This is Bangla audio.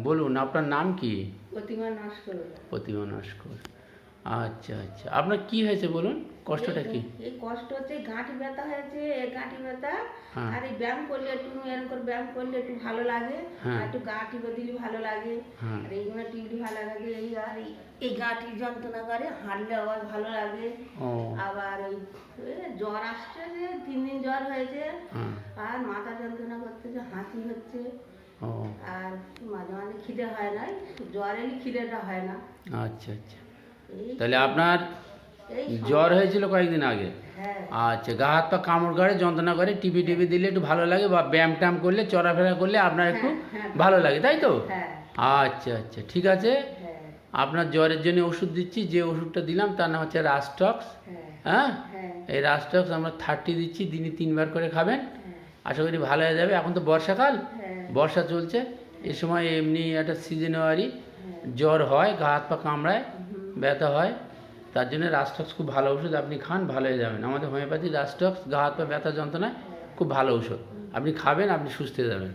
বলুন আপনার নাম কি? প্রতিমা নস্কর। প্রতিমা নস্কর। আচ্ছা আচ্ছা, আপনার কি হয়েছে বলুন, কষ্টটা কি? এই কষ্ট হচ্ছে, গাঁটি ব্যথা হয়েছে, এই গাঁটি ব্যথা। হ্যাঁ আর এই ব্যায়াম করলে একটু এরকম করে ব্যায়াম করলে একটু ভালো লাগে। হ্যাঁ। আর একটু গাঁটি দিলে ভালো লাগে। হ্যাঁ। আর এইগুলো টিউলি ভালো লাগে। এই আর এই গাঁটি যন্ত্রণা করে, হাঁটলে আবার ভালো লাগে। ও। আবার ওই জ্বর আসছে, যে 3 দিন জ্বর হয়েছে। হ্যাঁ। আর মাথা যন্ত্রণা করতেছে, হাঁচি হচ্ছে। ও। আর মাঝে মাঝে খিদে হয় না, জ্বর এলে খিদেটা হয় না। আচ্ছা আচ্ছা, এই তাহলে আপনার এই জ্বর হয়েছিল কয়েকদিন আগে? হ্যাঁ আচ্ছা, গা হাত পা কামড় করে যন্ত্রণা করে, টিপি টিপি দিলে একটু ভালো লাগে, বা ব্যায়াম ট্যায়াম করলে চলাফেরা করলে আপনার একটু হ্যাঁ। ভালো লাগে, তাই তো? হ্যাঁ আচ্ছা আচ্ছা, ঠিক আছে। হ্যাঁ আপনার জ্বরের জন্য ওষুধ দিচ্ছি, যে ওষুধটা দিলাম তার নাম হচ্ছে রাস্টক্স। হ্যাঁ হ্যাঁ, হ্যাঁ এই রাস্টক্স আমরা 30 দিচ্ছি, দিনে 3 বার করে খাবেন, আশা করি ভালো হয়ে যাবে। এখন তো বর্ষাকাল, হ্যাঁ বর্ষা চলছে, এই সময় এমনি একটা সিজনারি জ্বর হয়, গা হাত পা কামড়ায়, ব্যথা হয়, তার জন্য রাস্টক্স খুব ভালো ওষুধ, আপনি খান ভালো হয়ে যাবেন। আমাদের হোমিওপ্যাথি রাস্টক্স গা হাত পা ব্যথা যন্ত্রণায় খুব ভালো ওষুধ, আপনি খাবেন, আপনি সুস্থ হয়ে যাবেন।